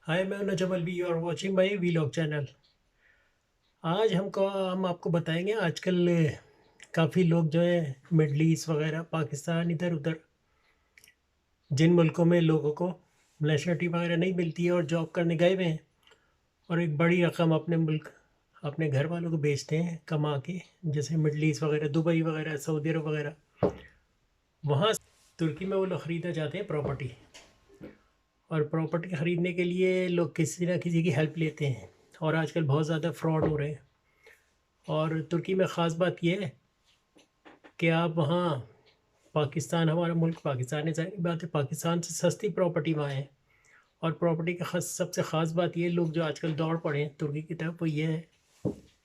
हाय, मैं Najam Alvi. You are watching my vlog channel. आज हम आपको बताएंगे आजकल काफ़ी लोग जो है मिडल ईस्ट वगैरह, पाकिस्तान, इधर उधर जिन मुल्कों में लोगों को नेशनलिटी वगैरह नहीं मिलती है और जॉब करने गए हुए हैं और एक बड़ी रकम अपने मुल्क, अपने घर वालों को भेजते हैं कमा के, जैसे मिडल ईस्ट वगैरह, दुबई वगैरह, सऊदी अरब वगैरह। वहाँ तुर्की में वो लोग ख़रीदना चाहते हैं प्रॉपर्टी, और प्रॉपर्टी ख़रीदने के लिए लोग किसी ना किसी की हेल्प लेते हैं, और आजकल बहुत ज़्यादा फ्रॉड हो रहे हैं। और तुर्की में ख़ास बात यह है कि आप वहाँ, पाकिस्तान, हमारा मुल्क पाकिस्तान है, ज़ाहिर बात है पाकिस्तान से सस्ती प्रॉपर्टी वहाँ है। और प्रॉपर्टी का सबसे ख़ास बात ये, लोग जो आजकल दौड़ पड़े हैं तुर्की की तरफ, वो ये है,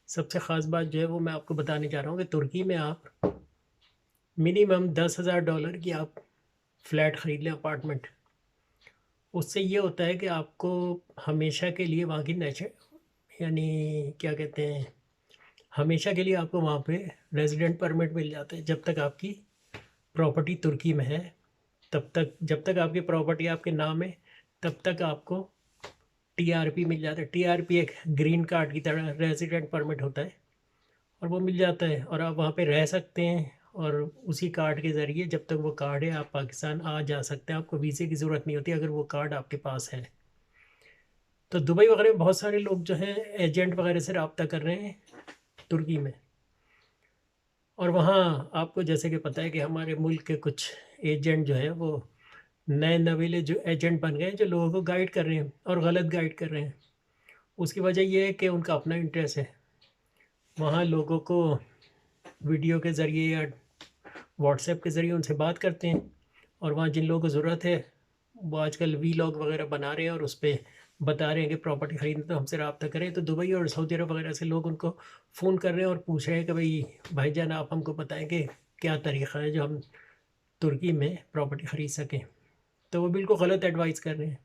सबसे ख़ास बात जो है वो मैं आपको बताने जा रहा हूँ कि तुर्की में आप मिनिमम $10,000 की आप फ्लैट ख़रीद लें, अपार्टमेंट। उससे ये होता है कि आपको हमेशा के लिए वहाँ की नेचर, यानी क्या कहते हैं, हमेशा के लिए आपको वहाँ पे रेजिडेंट परमिट मिल जाता है। जब तक आपकी प्रॉपर्टी तुर्की में है, तब तक, जब तक आपकी प्रॉपर्टी आपके नाम है, तब तक आपको टीआरपी मिल जाता है। टीआरपी एक ग्रीन कार्ड की तरह रेजिडेंट परमिट होता है, और वो मिल जाता है, और आप वहाँ पे रह सकते हैं। और उसी कार्ड के ज़रिए, जब तक वो कार्ड है, आप पाकिस्तान आ जा सकते हैं। आपको वीज़े की ज़रूरत नहीं होती अगर वो कार्ड आपके पास है। तो दुबई वगैरह में बहुत सारे लोग जो हैं एजेंट वगैरह से रब्ता कर रहे हैं तुर्की में। और वहाँ आपको जैसे कि पता है कि हमारे मुल्क के कुछ एजेंट जो है वो नए नवेले जो एजेंट बन गए हैं, जो लोगों को गाइड कर रहे हैं और गलत गाइड कर रहे हैं। उसकी वजह ये है कि उनका अपना इंटरेस्ट है। वहाँ लोगों को वीडियो के ज़रिए या व्हाट्सएप के ज़रिए उनसे बात करते हैं, और वहाँ जिन लोगों को ज़रूरत है वो आजकल वीलॉग वगैरह बना रहे हैं और उस पर बता रहे हैं कि प्रॉपर्टी ख़रीदना तो हमसे रब्ता करें। तो दुबई और सऊदी अरब वगैरह से लोग उनको फ़ोन कर रहे हैं और पूछ रहे हैं कि भाईजान, आप हमको बताएं कि क्या तरीक़ा है जो हम तुर्की में प्रॉपर्टी ख़रीद सकें। तो वो बिल्कुल गलत एडवाइस कर रहे हैं।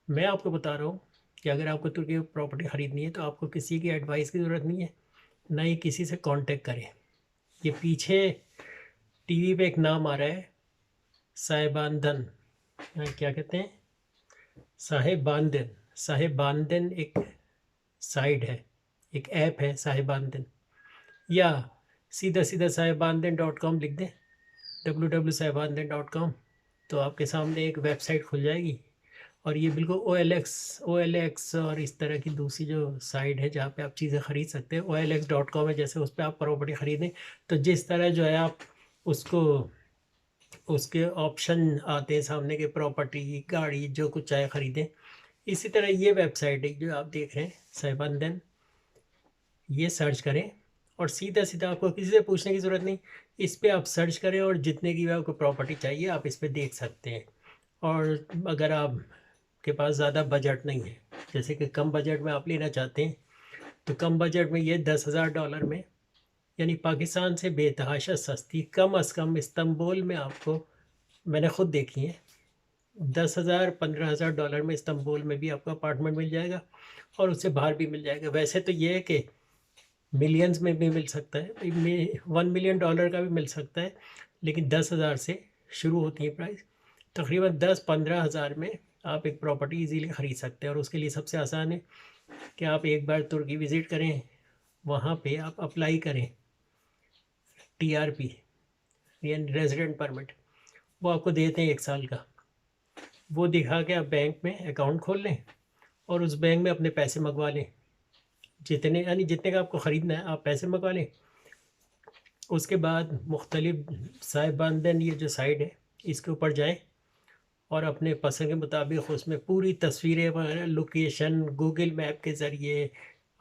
मैं आपको बता रहा हूँ कि अगर आपको तुर्की में प्रॉपर्टी ख़रीदनी है तो आपको किसी की एडवाइस की ज़रूरत नहीं है, ना ही किसी से कांटेक्ट करें। ये पीछे टीवी पे एक नाम आ रहा है, साहिबानदन, क्या कहते हैं, साहिबानदन। साहिबानदन एक साइट है, एक ऐप है साहिबानदन, या सीधा सीधा साहिबानदन.com लिख दें, www.sahibandan.com, तो आपके सामने एक वेबसाइट खुल जाएगी। और ये बिल्कुल OLX और इस तरह की दूसरी जो साइट है जहाँ पे आप चीज़ें ख़रीद सकते हैं, OLX.com है, जैसे उस पर आप प्रॉपर्टी ख़रीदें तो जिस तरह जो है आप उसको, उसके ऑप्शन आते हैं सामने के, प्रॉपर्टी, गाड़ी, जो कुछ चाहे ख़रीदें, इसी तरह ये वेबसाइट है जो आप देख रहे हैं, साहिबानदन। ये सर्च करें और सीधा सीधा, आपको किसी से पूछने की ज़रूरत नहीं, इस पर आप सर्च करें और जितने की भी आपको प्रॉपर्टी चाहिए आप इस पर देख सकते हैं। और अगर आप के पास ज़्यादा बजट नहीं है, जैसे कि कम बजट में आप लेना चाहते हैं, तो कम बजट में ये $10,000 में, यानी पाकिस्तान से बेतहाशा सस्ती, कम अज़ कम इस्तांबुल में आपको, मैंने ख़ुद देखी है, 10,000 $15,000 में इस्तांबुल में भी आपको अपार्टमेंट मिल जाएगा, और उससे बाहर भी मिल जाएगा। वैसे तो ये है कि मिलियंस में भी मिल सकता है, $1 million का भी मिल सकता है, लेकिन 10,000 से शुरू होती है प्राइस। तकरीबन 10-15 हज़ार में आप एक प्रॉपर्टी इजीली ख़रीद सकते हैं। और उसके लिए सबसे आसान है कि आप एक बार तुर्की विज़िट करें, वहाँ पे आप अप्लाई करें टीआरपी, यानी रेजिडेंट परमिट। वो आपको देते हैं 1 साल का। वो दिखा के आप बैंक में अकाउंट खोल लें और उस बैंक में अपने पैसे मंगवा लें, जितने, यानी जितने का आपको ख़रीदना है आप पैसे मंगवा लें। उसके बाद मुख्तलिफ साहिबानदन, ये जो साइट है, इसके ऊपर जाएं और अपने पसंद के मुताबिक उसमें पूरी तस्वीरें वगैरह, लोकेशन, गूगल मैप के ज़रिए,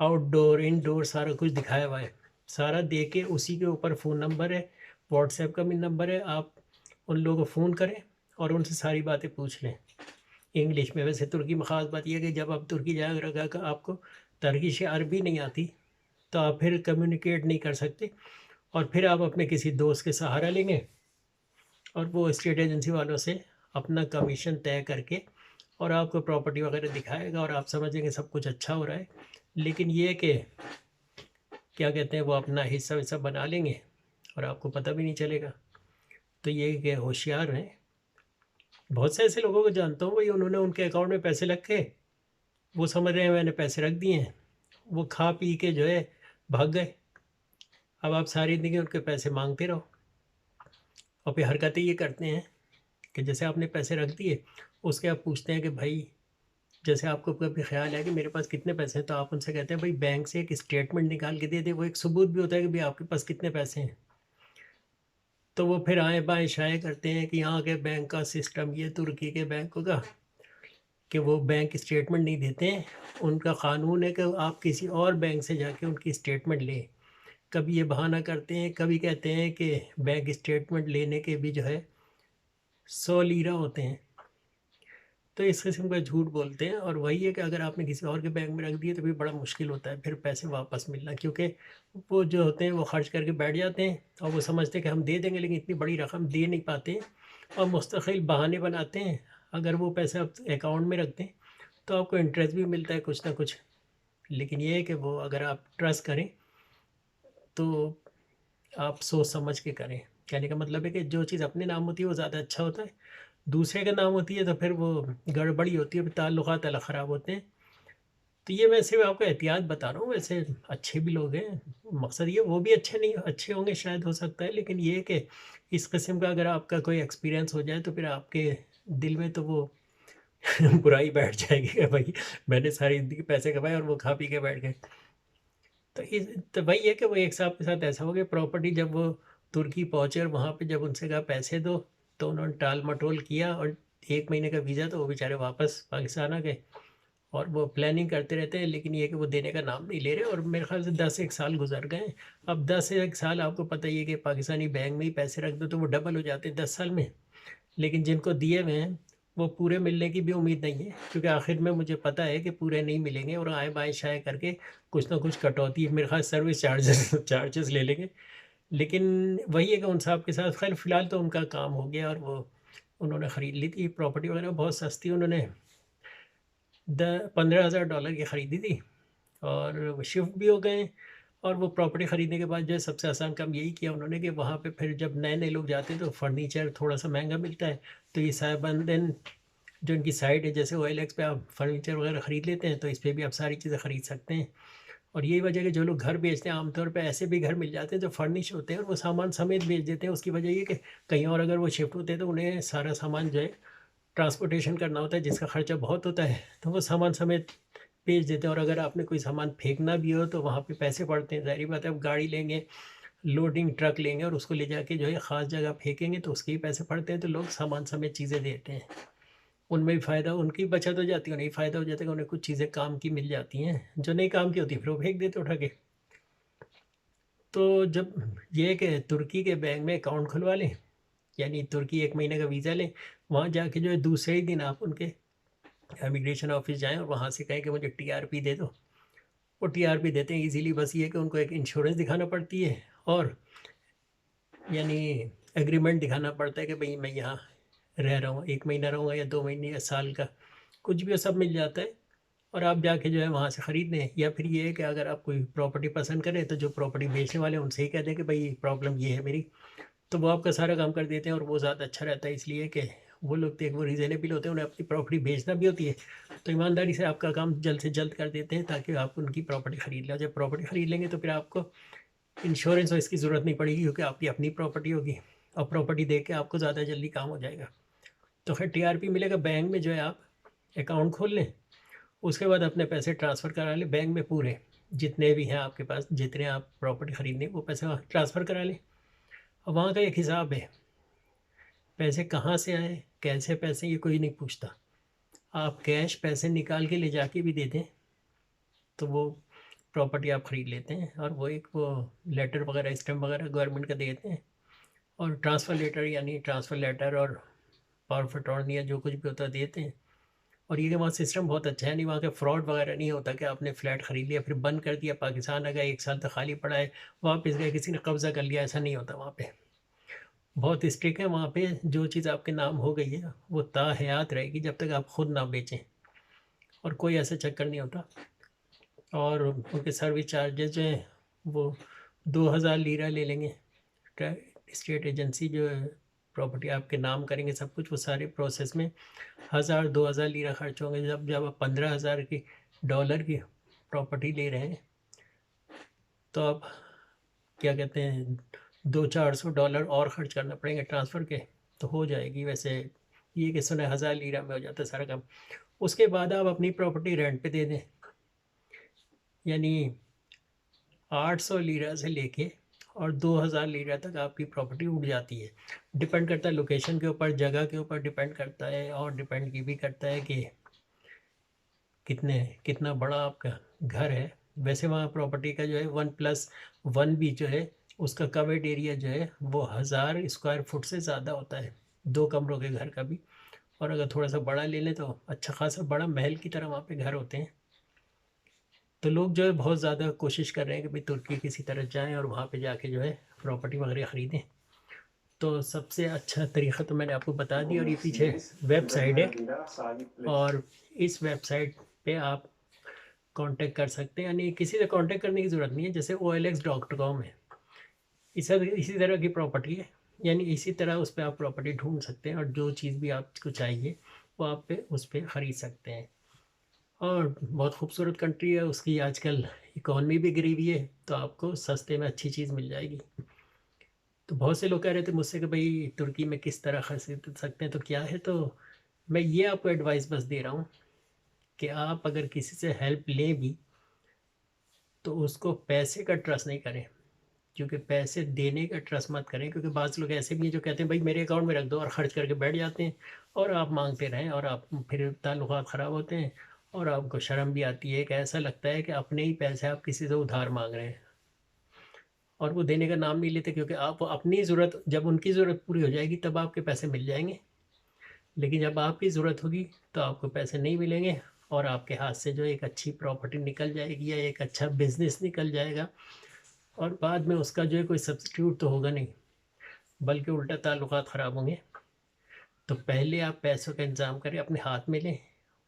आउटडोर, इनडोर, सारा कुछ दिखाया हुआ है। सारा दे के उसी के ऊपर फ़ोन नंबर है, व्हाट्सएप का भी नंबर है, आप उन लोगों को फ़ोन करें और उनसे सारी बातें पूछ लें इंग्लिश में। वैसे तुर्की में ख़ास बात यह है कि जब आप तुर्की जाएंगे, अगर आपको तर्किश या अरबी नहीं आती तो आप फिर कम्युनिकेट नहीं कर सकते, और फिर आप अपने किसी दोस्त के सहारा लेंगे और वो स्टेट एजेंसी वालों से अपना कमीशन तय करके और आपको प्रॉपर्टी वगैरह दिखाएगा, और आप समझेंगे सब कुछ अच्छा हो रहा है। लेकिन ये कि क्या कहते हैं, वो अपना हिस्सा विस्सा बना लेंगे और आपको पता भी नहीं चलेगा। तो ये कि होशियार रहें, بہت سے ایسے لوگوں کو جانتا ہوں بھائی، انہوں نے ان کے اکاؤنٹ میں پیسے رکھ کے وہ سمجھ رہے ہیں میں نے پیسے رکھ دیے ہیں، وہ کھا پی کے جو ہے بھاگ گئے۔ اب آپ ساری زندگی ان کے پیسے مانگتے رہو، اور پھر حرکتیں یہ کرتے ہیں کہ جیسے آپ نے پیسے رکھ دیے، اس کے آپ پوچھتے ہیں کہ بھائی، جیسے آپ کو کبھی خیال ہے کہ میرے پاس کتنے پیسے ہیں، تو آپ ان سے کہتے ہیں بھائی بینک سے ایک اسٹیٹمنٹ نکال کے دے دے، وہ ایک ثبوت بھی ہوتا ہے کہ بھائی آپ کے پاس کتنے پیسے ہیں۔ تو وہ پھر آئیں بائیں شائیں کرتے ہیں کہ یہاں کے بینک کا سسٹم، یہ ترکی کے بینکوں کا، کہ وہ بینک اسٹیٹمنٹ نہیں دیتے ہیں۔ ان کا قانون ہے کہ آپ کسی اور بینک سے جا کے ان کی اسٹیٹمنٹ لیں۔ کبھی یہ بہانہ کرتے ہیں، کبھی کہتے ہیں کہ بینک اسٹیٹمنٹ لینے کے بھی جو ہے 100 لیرہ ہوتے ہیں۔ تو اس قسم کا جھوٹ بولتے ہیں، اور وہی ہے کہ اگر آپ نے کسی اور کے بینک میں رکھ دیے تو بھی بڑا مشکل ہوتا ہے پھر پیسے واپس ملنا، کیونکہ وہ جو ہوتے ہیں وہ خرچ کر کے بیٹھ جاتے ہیں، اور وہ سمجھتے ہیں کہ ہم دے دیں گے، لیکن اتنی بڑی رقم دے نہیں پاتے ہیں، اور مستقل بہانے بناتے ہیں۔ اگر وہ پیسے آپ اکاؤنٹ میں رکھتے ہیں تو آپ کو انٹرسٹ بھی ملتا ہے کچھ نہ کچھ، لیکن یہ ہے کہ وہ اگر آپ ٹرسٹ کریں تو آپ سوچ سمجھ کے کریں۔ کہنے کا مطلب ہے کہ جو چیز اپنے نام ہوتی ہے وہ زیادہ اچھا ہوتا ہے، دوسرے کا نام ہوتی ہے تو پھر وہ گڑبڑی ہوتی ہے، پھر تعلقات الگ خراب ہوتے ہیں۔ تو یہ میں صرف آپ کو احتیاط بتا رہا ہوں، ویسے اچھے بھی لوگ ہیں، مقصد یہ وہ بھی اچھے نہیں اچھے ہوں گے شاید، ہو سکتا ہے، لیکن یہ کہ اس قسم کا اگر آپ کا کوئی ایکسپیرینس ہو جائے تو پھر آپ کے دل میں تو وہ برائی بیٹھ جائے گی کہ بھائی میں نے ساری زندگی پیسے کمائے اور وہ کھا پی کے بیٹھ گئے۔ تو وہی ہے کہ وہ ایک صاحب کے ساتھ ایسا ہو گیا، پراپرٹی جب وہ ترکی پہنچے اور وہاں پہ جب ان سے کہا پیسے دو، تو انہوں نے ٹال مٹول کیا، اور 1 مہینے کا ویزا تو وہ بیچارے واپس پاکستان آ گئے، اور وہ پلاننگ کرتے رہتے ہیں، لیکن یہ کہ وہ دینے کا نام نہیں لے رہے، اور میرے خیال سے 1 سال گزر گئے ہیں۔ اب 1 سال آپ کو پتہ ہی ہے کہ پاکستانی بینک میں ہی پیسے رکھ دو تو وہ ڈبل ہو جاتے ہیں 10 سال میں، لیکن جن کو دیے ہوئے ہیں وہ پورے ملنے کی بھی امید نہیں ہے، کیونکہ آخر میں مجھے پتہ ہے کہ پورے نہیں ملیں گے، اور آئیں بائیں شائیں کر کے کچھ نہ کچھ کٹوتی، میرے خیال سروس چارجز لے لیں گے۔ لیکن وہی ہے کہ ان صاحب کے ساتھ خیر فی الحال تو ان کا کام ہو گیا، اور وہ انہوں نے خرید لی تھی پراپرٹی وغیرہ بہت سستی، انہوں نے $15,000 کی خریدی تھی، اور وہ شفٹ بھی ہو گئے ہیں۔ اور وہ پراپرٹی خریدنے کے بعد جو ہے سب سے آسان کام یہی کیا انہوں نے کہ وہاں پہ پھر جب نئے نئے لوگ جاتے ہیں تو فرنیچر تھوڑا سا مہنگا ملتا ہے، تو یہ صاحبان جو ان کی سائٹ ہے جیسے OLX پہ آپ فرنیچر وغیرہ خرید لیتے ہیں، تو اس پہ بھی آپ ساری چیزیں خرید سکتے ہیں۔ اور یہی وجہ کہ جو لوگ گھر بیچتے ہیں عام طور پہ ایسے بھی گھر مل جاتے ہیں جو فرنش ہوتے ہیں، اور وہ سامان سمیت بیچ دیتے ہیں۔ اس کی وجہ یہ کہ کہیں اور اگر وہ شفٹ ہوتے ہیں تو انہیں سارا سامان جو ہے ٹرانسپورٹیشن کرنا ہوتا ہے، جس کا خرچہ بہت ہوتا ہے، تو وہ سامان سمیت بیچ دیتے ہیں۔ اور اگر آپ نے کوئی سامان پھینکنا بھی ہو تو وہاں پہ پیسے پڑتے ہیں، ظاہری بات ہے، آپ گاڑی لیں گے، لوڈنگ ٹرک لیں گے اور اس کو لے جا کے جو ہے خاص جگہ پھینکیں گے تو اس کے ہی پیسے پڑتے ہیں، تو لوگ سامان سمیت چیزیں دیتے ہیں، ان میں بھی فائدہ، ان کی بچت ہو جاتی ہے، انہیں فائدہ ہو جاتا ہے کہ انہیں کچھ چیزیں کام کی مل جاتی ہیں، جو نہیں کام کی ہوتی پھر وہ پھینک دیتے اٹھا کے۔ تو جب یہ کہ ترکی کے بینک میں اکاؤنٹ کھلوا لیں، یعنی ترکی 1 مہینے کا ویزا لیں، وہاں جا کے جو ہے دوسرے ہی دن آپ ان کے امیگریشن آفس جائیں اور وہاں سے کہیں کہ مجھے TRP دے دو، وہ TRP دیتے ہیں ایزیلی، بس یہ کہ ان کو ایک انشورنس دکھانا پڑتی ہے، اور یعنی ایگریمنٹ دکھانا پڑتا ہے کہ بھئی میں یہاں رہ رہا ہوں، 1 مہینہ رہوں گا یا 2 مہینے یا سال کا، کچھ بھی وہ سب مل جاتا ہے، اور آپ جا کے جو ہے وہاں سے خرید لیں۔ یا پھر یہ ہے کہ اگر آپ کوئی پراپرٹی پسند کریں تو جو پراپرٹی بیچنے والے ہیں ان سے ہی کہہ دیں کہ بھئی پرابلم یہ ہے میری، تو وہ آپ کا سارا کام کر دیتے ہیں، اور وہ زیادہ اچھا رہتا ہے، اس لیے کہ وہ لوگ تو ایک وہ ریزنیبل ہوتے ہیں، انہیں اپنی پراپرٹی بیچنا بھی ہوتی ہے، تو ایمانداری سے آپ کا کام جلد سے جلد کر دیتے ہیں تاکہ آپ ان کی پراپرٹی خرید لیں۔ جب پراپرٹی خرید لیں گے تو پھر آپ کو انشورنس اور اس کی ضرورت نہیں پڑے گی، کیونکہ آپ کی اپنی پراپرٹی ہوگی، اور پراپرٹی دیکھ کے آپ کو زیادہ جلدی کام ہو جائے گا۔ تو خیر TRP ملے گا، بینک میں جو ہے آپ اکاؤنٹ کھول لیں، اس کے بعد اپنے پیسے ٹرانسفر کرا لیں بینک میں، پورے جتنے بھی ہیں آپ کے پاس، جتنے آپ پراپرٹی خریدنے وہ پیسے وہاں ٹرانسفر کرا لیں، اور وہاں کا ایک حساب ہے، پیسے کہاں سے آئے، کیسے پیسے، یہ کوئی نہیں پوچھتا، آپ کیش پیسے نکال کے لے جا کے بھی دے دیں تو وہ پراپرٹی آپ خرید لیتے ہیں، اور وہ ایک وہ لیٹر وغیرہ اسٹمپ وغیرہ گورنمنٹ کا دیتے ہیں، اور ٹرانسفر لیٹر یعنی ٹرانسفر لیٹر اور پاور آف اٹارنی یا جو کچھ بھی ہوتا ہے دیتے ہیں۔ اور یہ کہ وہاں سسٹم بہت اچھا ہے، نہیں وہاں کا فراڈ وغیرہ نہیں ہوتا کہ آپ نے فلیٹ خرید لیا پھر بند کر دیا، پاکستان آ گیا 1 سال تک خالی پڑا ہے، واپس گئے کسی نے قبضہ کر لیا، ایسا نہیں ہوتا وہاں پہ، بہت اسٹرک ہے وہاں پہ، جو چیز آپ کے نام ہو گئی ہے وہ تا حیات رہے گی جب تک آپ خود نہ بیچیں، اور کوئی ایسا چکر نہیں ہوتا۔ اور ان کے سروس چارجز جو ہیں وہ 2,000 لیرہ لے لیں گے، اسٹیٹ ایجنسی جو ہے प्रॉपर्टी आपके नाम करेंगे सब कुछ, वो सारे प्रोसेस में 1000-2000 लीरा खर्च होंगे। जब जब आप 15,000 की डॉलर की प्रॉपर्टी ले रहे हैं तो आप क्या कहते हैं $200-400 और ख़र्च करना पड़ेंगे ट्रांसफ़र के, तो हो जाएगी। वैसे ये कि सुना 1000 लीरा में हो जाता है सारा काम। उसके बाद आप अपनी प्रॉपर्टी रेंट पे दे दें, यानी 800 लीरा से लेके और 2000 लीरा तक आपकी प्रॉपर्टी उड़ जाती है। डिपेंड करता है लोकेशन के ऊपर, जगह के ऊपर डिपेंड करता है, और डिपेंड ये भी करता है कि कितना बड़ा आपका घर है। वैसे वहाँ प्रॉपर्टी का जो है 1+1 भी जो है उसका कवर्ड एरिया जो है वो 1000 स्क्वायर फुट से ज़्यादा होता है, 2 कमरों के घर का भी। और अगर थोड़ा सा बड़ा ले लें तो अच्छा खासा बड़ा महल की तरह वहाँ पे घर होते हैं। तो लोग जो है बहुत ज़्यादा कोशिश कर रहे हैं कि भाई तुर्की किसी तरह जाएं और वहाँ पे जाके जो है प्रॉपर्टी वगैरह ख़रीदें। तो सबसे अच्छा तरीक़ा तो मैंने आपको बता दिया, और ये पीछे वेबसाइट है, और इस वेबसाइट पे आप कांटेक्ट कर सकते हैं, यानी किसी से कांटेक्ट करने की ज़रूरत नहीं है। जैसे OLX.com है, इसी तरह की प्रॉपर्टी है, यानी इसी तरह उस पर आप प्रॉपर्टी ढूंढ सकते हैं, और जो चीज़ भी आपको चाहिए वो आप उस पर ख़रीद सकते हैं। और बहुत खूबसूरत कंट्री है, उसकी आजकल इकॉनमी भी गिरी हुई है, तो आपको सस्ते में अच्छी चीज़ मिल जाएगी। तो बहुत से लोग कह रहे थे मुझसे कि भाई तुर्की में किस तरह खरीद सकते हैं, तो क्या है, तो मैं ये आपको एडवाइस बस दे रहा हूँ कि आप अगर किसी से हेल्प लें भी तो उसको पैसे का ट्रस्ट नहीं करें, क्योंकि पैसे देने का ट्रस्ट मत करें। क्योंकि बाज़ लोग ऐसे भी हैं जो कहते हैं भाई मेरे अकाउंट में रख दो, और ख़र्च करके बैठ जाते हैं, और आप मांगते रहें, और आप फिर ताल्लुकात ख़राब होते हैं, और आपको शर्म भी आती है कि ऐसा लगता है कि अपने ही पैसे आप किसी से उधार मांग रहे हैं, और वो देने का नाम नहीं लेते। क्योंकि आप अपनी ज़रूरत, जब उनकी ज़रूरत पूरी हो जाएगी तब आपके पैसे मिल जाएंगे, लेकिन जब आपकी ज़रूरत होगी तो आपको पैसे नहीं मिलेंगे, और आपके हाथ से जो एक अच्छी प्रॉपर्टी निकल जाएगी या एक अच्छा बिज़नेस निकल जाएगा, और बाद में उसका जो है कोई सब्स्टिट्यूट तो होगा नहीं, बल्कि उल्टा ताल्लुकात ख़राब होंगे। तो पहले आप पैसों का इंतज़ाम करें, अपने हाथ में लें,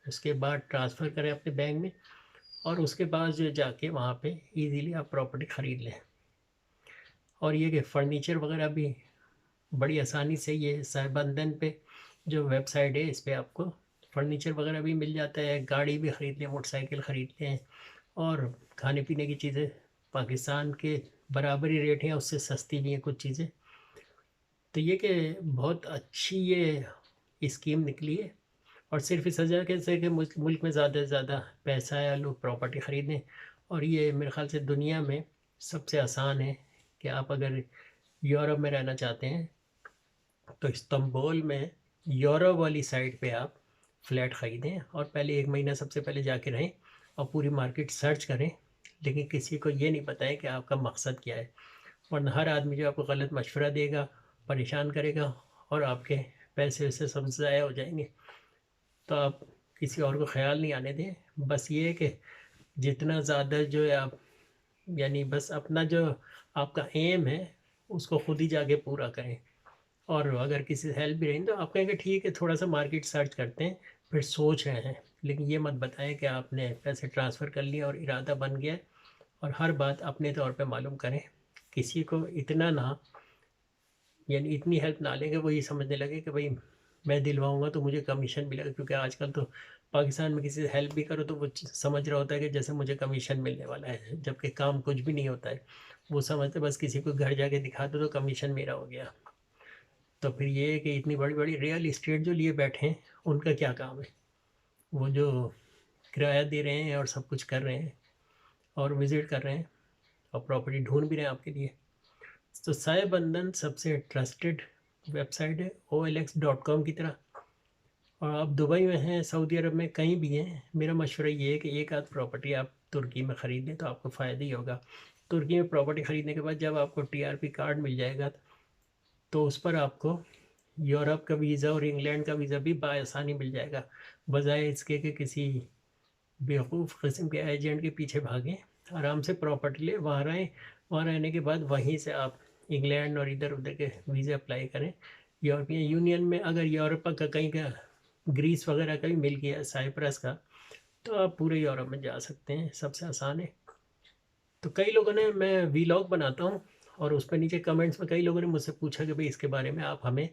उसके बाद ट्रांसफ़र करें अपने बैंक में, और उसके बाद जो जाके वहाँ पे इजीली आप प्रॉपर्टी ख़रीद लें। और ये कि फ़र्नीचर वगैरह भी बड़ी आसानी से, ये साहिबंदन पे जो वेबसाइट है इस पर आपको फ़र्नीचर वगैरह भी मिल जाता है। गाड़ी भी ख़रीद लें, मोटरसाइकिल ख़रीद लें, और खाने पीने की चीज़ें पाकिस्तान के बराबर ही रेट हैं, उससे सस्ती भी हैं कुछ चीज़ें। तो ये कि बहुत अच्छी ये स्कीम निकली है, और सिर्फ इस वजह के से कि मुल्क में ज़्यादा से ज़्यादा पैसा है, लोग प्रॉपर्टी ख़रीदें। और ये मेरे ख़्याल से दुनिया में सबसे आसान है कि आप अगर यूरोप में रहना चाहते हैं तो इस्तांबुल में यूरोप वाली साइड पे आप फ्लैट ख़रीदें, और पहले 1 महीना सबसे पहले जाके रहें और पूरी मार्केट सर्च करें। लेकिन किसी को ये नहीं बताएं कि आपका मकसद क्या है, वरना हर आदमी जो आपको गलत मशवरा देगा, परेशान करेगा, और आपके पैसे वैसे सब ज़ाया हो जाएंगे। तो आप किसी और को ख्याल नहीं आने दें। बस ये है कि जितना ज़्यादा जो है आप, यानी बस अपना जो आपका एम है उसको खुद ही जाके पूरा करें। और अगर किसी से हेल्प भी रही तो आप कहेंगे ठीक है, थोड़ा सा मार्केट सर्च करते हैं, फिर सोच रहे हैं, लेकिन ये मत बताएं कि आपने पैसे ट्रांसफ़र कर लिए और इरादा बन गया है। और हर बात अपने तौर पे मालूम करें, किसी को इतना ना, यानी इतनी हेल्प ना लें कि वो ये समझने लगे कि भाई मैं दिलवाऊंगा तो मुझे कमीशन मिलेगा। क्योंकि आजकल तो पाकिस्तान में किसी से हेल्प भी करो तो वो समझ रहा होता है कि जैसे मुझे कमीशन मिलने वाला है, जबकि काम कुछ भी नहीं होता है। वो समझते बस किसी को घर जाके दिखा दो तो कमीशन मेरा हो गया। तो फिर ये है कि इतनी बड़ी बड़ी रियल इस्टेट जो लिए बैठे हैं उनका क्या काम है, वो जो किराया दे रहे हैं और सब कुछ कर रहे हैं और विज़िट कर रहे हैं और प्रॉपर्टी ढूंढ भी रहे हैं आपके लिए। तो साहिबंदन सबसे ट्रस्टेड वेबसाइट है OLX.com की तरह। और आप दुबई में हैं, सऊदी अरब में, कहीं भी हैं, मेरा मशवरा ये है कि एक आध प्रॉपर्टी आप तुर्की में ख़रीद लें तो आपको फ़ायदा ही होगा। तुर्की में प्रॉपर्टी ख़रीदने के बाद जब आपको TRP कार्ड मिल जाएगा तो उस पर आपको यूरोप का वीज़ा और इंग्लैंड का वीज़ा भी बआसानी मिल जाएगा, बजाय इसके कि किसी बेवकूफ़ किस्म के एजेंट के पीछे भागें। आराम से प्रॉपर्टी ले, वहाँ रहें, वहाँ रहने के बाद वहीं से आप इंग्लैंड और इधर उधर के वीज़े अप्लाई करें। यूरोपियन यूनियन में अगर यूरोप का कहीं का, ग्रीस वगैरह का भी मिल गया, साइप्रस का, तो आप पूरे यूरोप में जा सकते हैं, सबसे आसान है। तो कई लोगों ने, मैं वीलॉग बनाता हूँ और उस पर नीचे कमेंट्स में कई लोगों ने मुझसे पूछा कि भाई इसके बारे में आप हमें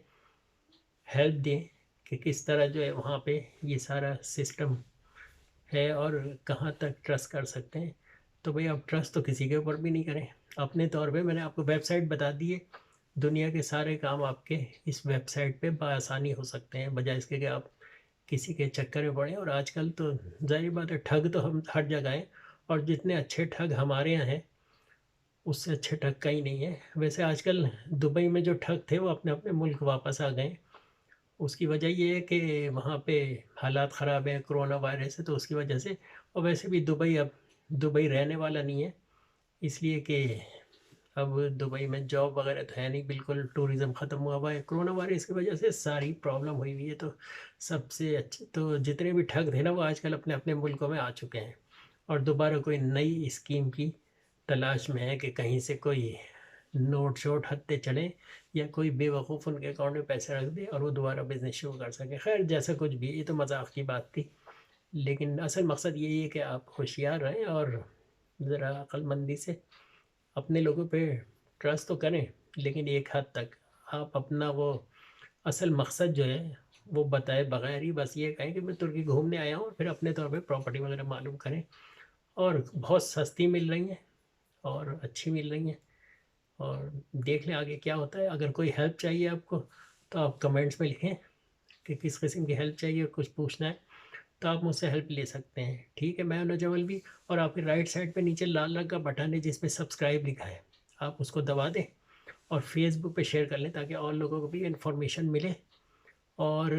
ہیلپ دیں کہ کس طرح جو ہے وہاں پہ یہ سارا سسٹم ہے اور کہاں تک ٹرسٹ کر سکتے ہیں. تو بھئی آپ ٹرسٹ تو کسی کے اوپر بھی نہیں کریں. اپنے طور پہ میں نے آپ کو ویب سائٹ بتا دی ہے. دنیا کے سارے کام آپ کے اس ویب سائٹ پہ بآسانی ہو سکتے ہیں، بجائے اس کے کہ آپ کسی کے چکر میں پڑیں. اور آج کل تو ظاہر بات ہے ٹھگ تو ہم ہر جگہ ہیں، اور جتنے اچھے ٹھگ ہمارے یہاں ہیں اس سے اچھے ٹھگ کہیں نہیں ہے. ویسے آج کل دبئی میں جو ٹھگ تھے وہ اپنے اپنے ملک واپس آ گئے. اس کی وجہ یہ ہے کہ وہاں پہ حالات خراب ہیں، کرونا وائرس ہے، تو اس کی وجہ سے. اور ویسے بھی دبئی اب دبئی رہنے والا نہیں ہے، اس لیے کہ اب دبئی میں جاب وغیرہ تو ہے نہیں، بالکل ٹورزم ختم ہوا ہوا ہے. کرونا وائرس کی وجہ سے ساری پرابلم ہوئی ہوئی ہے. تو سب سے اچھے تو جتنے بھی ٹھگ تھے نا وہ آج کل اپنے اپنے ملکوں میں آ چکے ہیں، اور دوبارہ کوئی نئی اسکیم کی تلاش میں ہے کہ کہیں سے کوئی نوٹ شوٹ ہتھے چلیں یا کوئی بے وقوف ان کے اکاؤنٹ میں پیسے رکھ دے اور وہ دوبارہ بزنس شروع کر سکے. خیر جیسا کچھ بھی، یہ تو مذاق کی بات تھی، لیکن اصل مقصد یہی ہے کہ آپ ہوشیار رہیں اور ذرا عقل مندی سے اپنے لوگوں پہ ٹرسٹ تو کریں، لیکن ایک حد تک. آپ اپنا وہ اصل مقصد جو ہے وہ بتائے بغیر ہی بس یہ کہیں کہ میں ترکی گھومنے آیا ہوں، اور پھر اپنے طور پہ پراپرٹی وغیرہ معلوم کریں. اور بہت سستی مل رہی ہیں اور اچھی مل رہی ہیں، اور دیکھ لیں آگے کیا ہوتا ہے. اگر کوئی ہیلپ چاہیے آپ کو تو آپ کمنٹس میں لکھیں کہ کس قسم کی ہیلپ چاہیے، کچھ پوچھنا ہے تو آپ مجھ سے ہیلپ لے سکتے ہیں. ٹھیک ہے، میں نجول بھی. اور آپ کے رائٹ سائڈ پہ نیچے لال رنگ کا بٹن ہے جس پہ سبسکرائب لکھا ہے، آپ اس کو دبا دیں اور فیس بک پہ شیئر کر لیں تاکہ اور لوگوں کو بھی انفارمیشن ملے. اور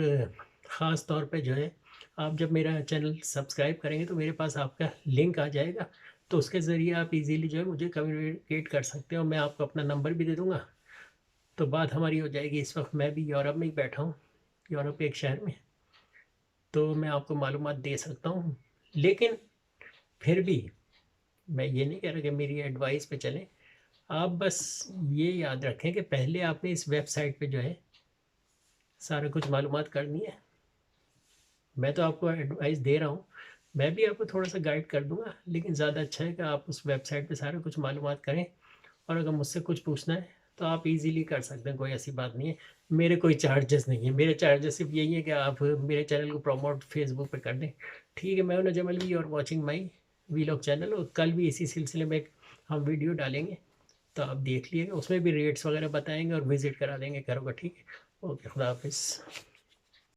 خاص طور پہ جو ہے آپ جب میرا چینل سبسکرائب کریں گے تو میرے پاس آپ کا لنک آ جائے گا، تو اس کے ذریعے آپ ایزیلی جو ہے مجھے کمیونیکیٹ کر سکتے ہیں، اور میں آپ کو اپنا نمبر بھی دے دوں گا. تو بات ہماری ہو جائے گی. اس وقت میں بھی یورپ میں ہی بیٹھا ہوں، یورپ کے ایک شہر میں، تو میں آپ کو معلومات دے سکتا ہوں. لیکن پھر بھی میں یہ نہیں کہہ رہا کہ میری ایڈوائس پہ چلیں. آپ بس یہ یاد رکھیں کہ پہلے آپ نے اس ویب سائٹ پہ جو ہے سارا کچھ معلومات کرنی ہے. میں تو آپ کو ایڈوائس دے رہا ہوں، میں بھی آپ کو تھوڑا سا گائیڈ کر دوں گا، لیکن زیادہ اچھا ہے کہ آپ اس ویب سائٹ پہ سارا کچھ معلومات کریں. اور اگر مجھ سے کچھ پوچھنا ہے تو آپ ایزیلی کر سکتے ہیں، کوئی ایسی بات نہیں ہے. میرے کوئی چارجز نہیں ہیں، میرے چارجز صرف یہی ہے کہ آپ میرے چینل کو پروموٹ فیس بک پہ کر دیں. ٹھیک ہے، میں ہوں نجم الوی اور واچنگ مائی ویلاگ چینل. اور کل بھی اسی سلسلے میں ہم ویڈیو ڈالیں گے، تو آپ دیکھ لیے گا، اس میں بھی ریٹس وغیرہ بتائیں گے اور وزٹ کرا دیں گے گھروں کا. ٹھیک ہے، اوکے، خدا حافظ.